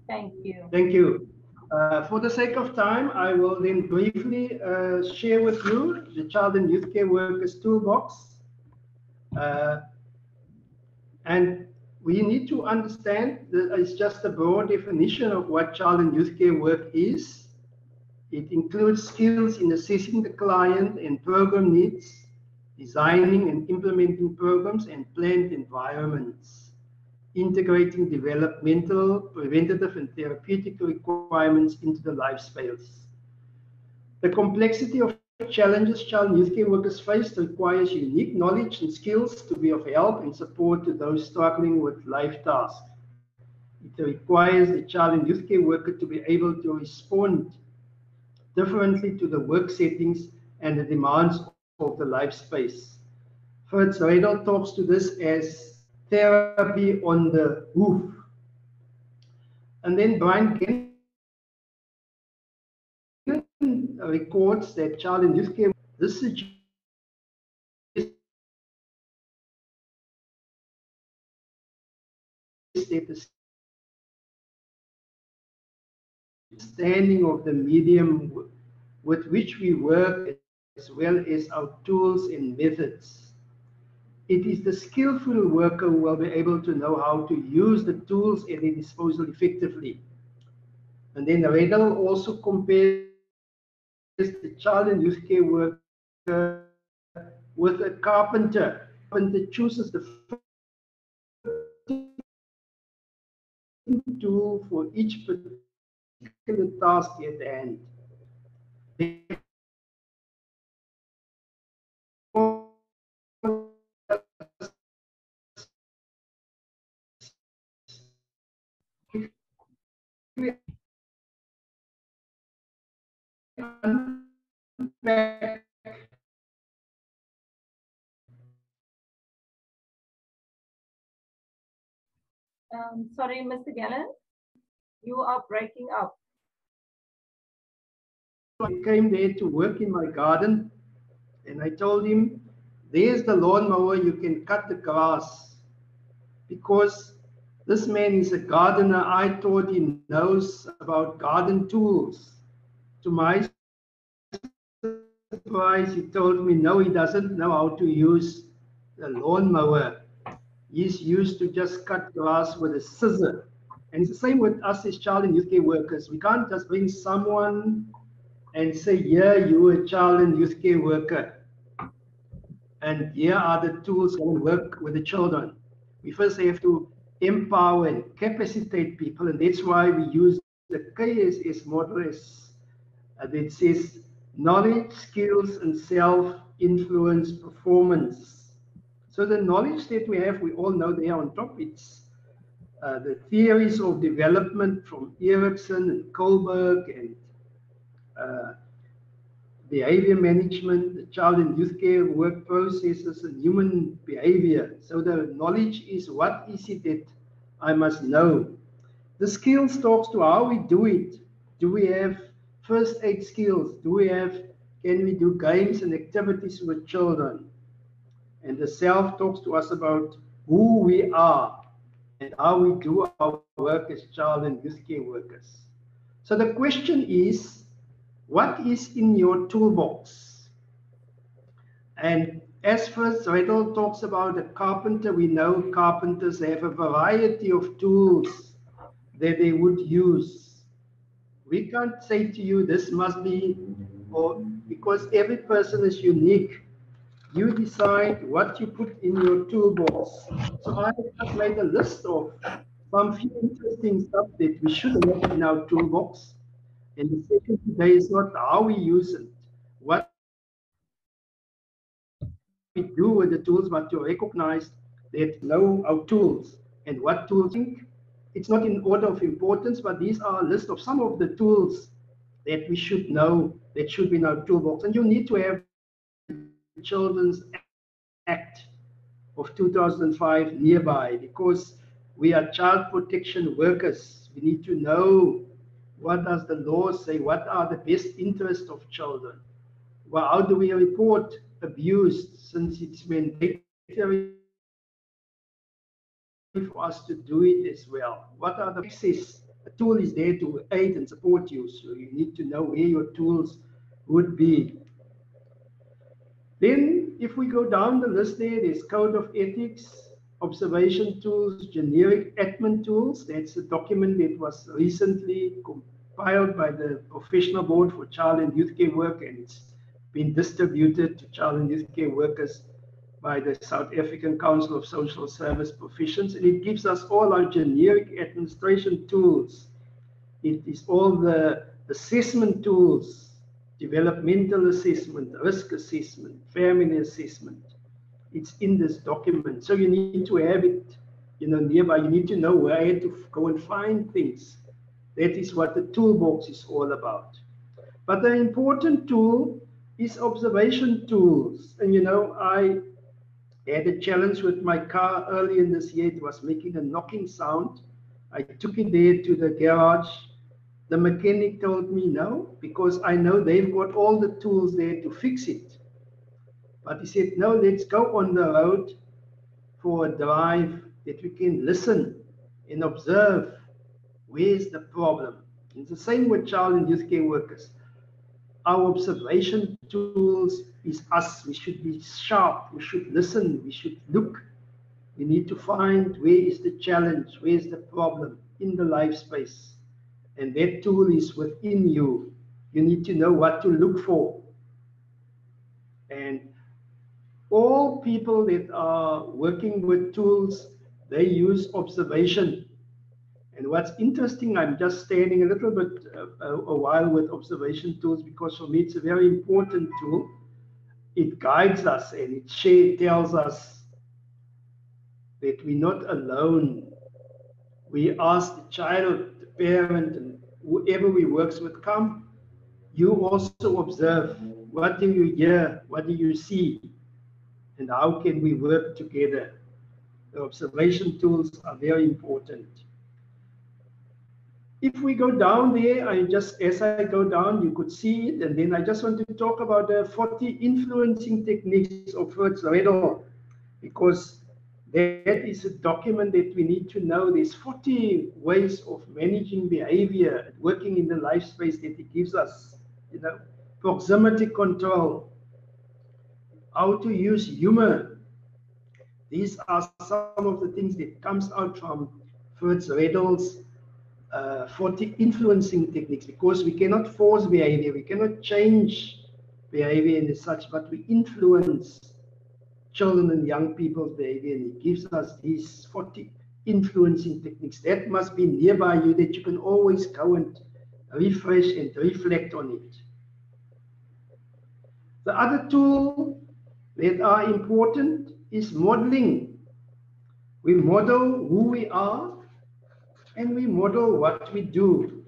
Thank you. Thank you. For the sake of time, I will then briefly share with you the Child and Youth Care Workers Toolbox. Uh, and we need to understand that it's just a broad definition of what child and youth care work is. It includes skills in assessing the client and program needs, designing and implementing programs and planned environments, integrating developmental, preventative, and therapeutic requirements into the life space. The complexity of challenges child and youth care workers face requires unique knowledge and skills to be of help and support to those struggling with life tasks. It requires the child and youth care worker to be able to respond differently to the work settings and the demands of the life space. Fritz Redl talks to this as therapy on the hoof. And then Brian Gannon records that child and youth care, this suggests that the understanding of the medium with which we work as well as our tools and methods. It is the skillful worker who will be able to know how to use the tools at their disposal effectively. And then Redl also compares the child and youth care worker with a carpenter. The carpenter chooses the fitting tool for each particular task at hand. Unpack Sorry, Mr. Gallant, you are breaking up. I came there to work in my garden, and I told him, there's the lawnmower, you can cut the grass. Because this man is a gardener, I thought he knows about garden tools. To my surprise, he told me, no, he doesn't know how to use the lawnmower. He's used to just cut grass with a scissor. And it's the same with us as child and youth care workers. We can't just bring someone and say, yeah, you're a child and youth care worker, and here are the tools that will work with the children. We first have to empower and capacitate people, and that's why we use the KSS model that says knowledge, skills, and self-influence performance. So the knowledge that we have, we all know there on top. It's the theories of development from Erickson and Kohlberg and behavior management, the child and youth care work processes, and human behavior. So the knowledge is what is it that I must know. The skills talks to how we do it. Do we have first aid skills? Can we do games and activities with children? And the self talks to us about who we are and how we do our work as child and youth care workers. So the question is, what is in your toolbox? And as Fritz Redl talks about a carpenter, we know carpenters have a variety of tools that they would use. We can't say to you, this must be, or because every person is unique. You decide what you put in your toolbox. So I have made a list of some few interesting stuff that we should have in our toolbox. And the second today is not how we use it, what we do with the tools, but to recognize that know our tools and what tools we think. It's not in order of importance, but these are a list of some of the tools that we should know that should be in our toolbox. And you need to have the Children's Act of 2005 nearby, because we are child protection workers. We need to know, what does the law say? What are the best interests of children? Well, how do we report abuse, since it's mandatory for us to do it as well? What are the access A tool is there to aid and support you, so you need to know where your tools would be. Then, if we go down the list there's code of ethics, observation tools, generic admin tools. That's a document that was recently compiled by the Professional Board for Child and Youth Care Work, and it's been distributed to child and youth care workers by the South African Council of Social Service Professions, and it gives us all our generic administration tools. It is all the assessment tools, developmental assessment, risk assessment, family assessment. It's in this document. So you need to have it, nearby. You need to know where to go and find things. That is what the toolbox is all about. But the important tool is observation tools. And I had a challenge with my car early in this year. It was making a knocking sound. I took it there to the garage. The mechanic told me no, because I know they've got all the tools there to fix it. But he said, no, let's go on the road for a drive that we can listen and observe where's the problem. It's the same with child and youth care workers. Our observation tools is us. We should be sharp. We should listen. We should look. We need to find where is the challenge, where's the problem in the life space. And that tool is within you. You need to know what to look for. And all people that are working with tools, they use observation. And what's interesting, I'm just standing a little bit a while with observation tools, because for me it's a very important tool. It guides us and it tells us that we're not alone. We ask the child, the parent, and whoever we work with, come, you also observe. What do you hear? What do you see? And how can we work together? The observation tools are very important. If we go down there, as I go down, you could see it. And then I just want to talk about the 40 influencing techniques of Fritz Redl, because that is a document that we need to know. There's 40 ways of managing behavior, working in the life space that it gives us. Proximity control, how to use humor. These are some of the things that comes out from Fritz Redl's 40 influencing techniques, because we cannot force behavior, we cannot change behavior and such, but we influence children and young people's behavior, and it gives us these 40 influencing techniques. That must be nearby you, that you can always go and refresh and reflect on it. The other tool that are important is modeling. We model who we are and we model what we do.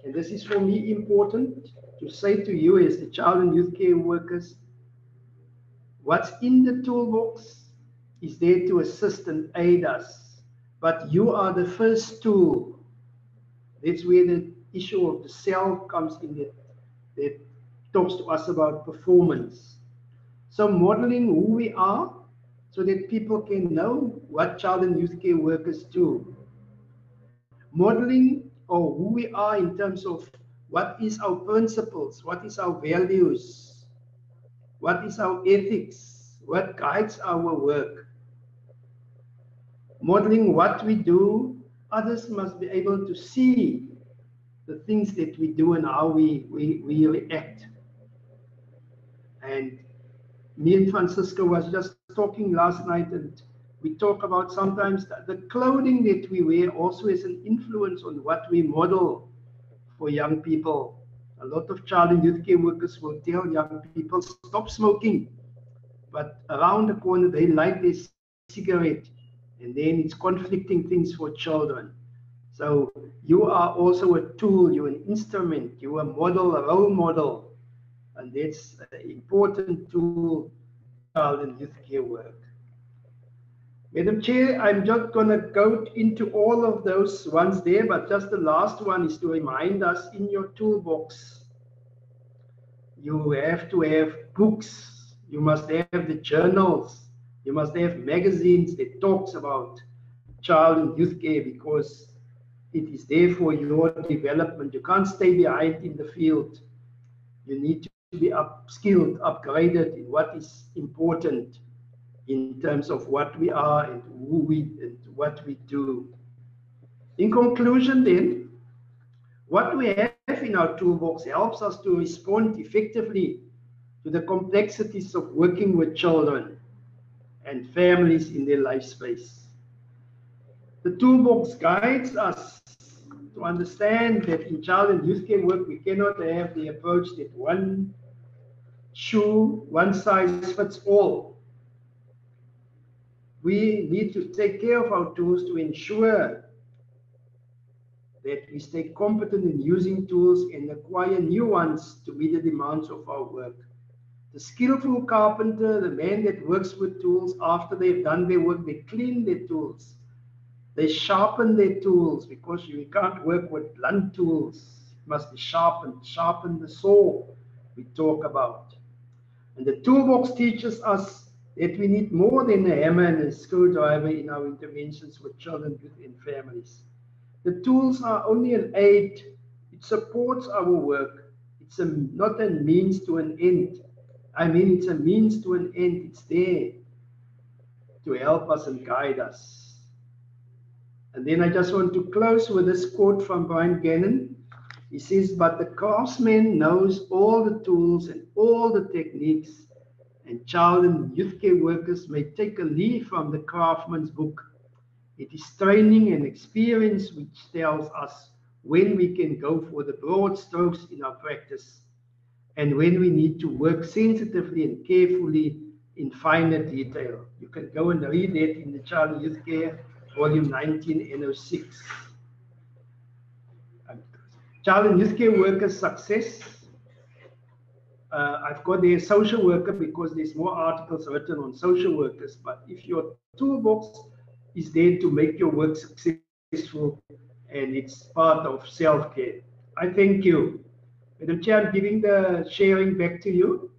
And this is for me important to say to you as the child and youth care workers, what's in the toolbox is there to assist and aid us. But you are the first tool. That's where the issue of the self comes in, that talks to us about performance. So modeling who we are so that people can know what child and youth care workers do. Modeling or who we are in terms of what is our principles, what is our values, what is our ethics, what guides our work. Modeling what we do, others must be able to see the things that we do and how we react. And me and Francisco was just talking last night, and we talk about sometimes the clothing that we wear also has an influence on what we model for young people. A lot of child and youth care workers will tell young people, stop smoking. But around the corner, they light this cigarette, and then it's conflicting things for children. So you are also a tool, you're an instrument, you're a model, a role model. And that's an important tool for child and youth care work. Madam Chair, I'm just going to go into all of those ones there, but just the last one is to remind us, in your toolbox, you have to have books, you must have the journals, you must have magazines that talks about child and youth care, because It is there for your development. You can't stay behind in the field. You need to be upskilled, upgraded in what is important in terms of what we are and who we and what we do. In conclusion then, what we have in our toolbox helps us to respond effectively to the complexities of working with children and families in their life space. The toolbox guides us to understand that in child and youth care work, we cannot have the approach that one shoe, one size fits all. We need to take care of our tools to ensure that we stay competent in using tools and acquire new ones to meet the demands of our work. The skillful carpenter, the man that works with tools, after they've done their work, they clean their tools. They sharpen their tools, because you can't work with blunt tools. It must be sharpened. Sharpen the saw we talk about. And the toolbox teaches us that we need more than a hammer and a screwdriver in our interventions with children, youth, and families. The tools are only an aid. It supports our work. It's not a means to an end. I mean, it's a means to an end. It's there to help us and guide us. And then I just want to close with this quote from Gannon. He says, "But the craftsman knows all the tools and all the techniques, and child and youth care workers may take a leaf from the craftsman's book. It is training and experience which tells us when we can go for the broad strokes in our practice and when we need to work sensitively and carefully in finer detail." You can go and read that in the Child and Youth Care, volume 19, NO6. Child and Youth Care Workers' Success. I've got there social worker because there's more articles written on social workers, but if your toolbox is there to make your work successful and it's part of self-care. I thank you. Madam Chair, I'm giving the sharing back to you.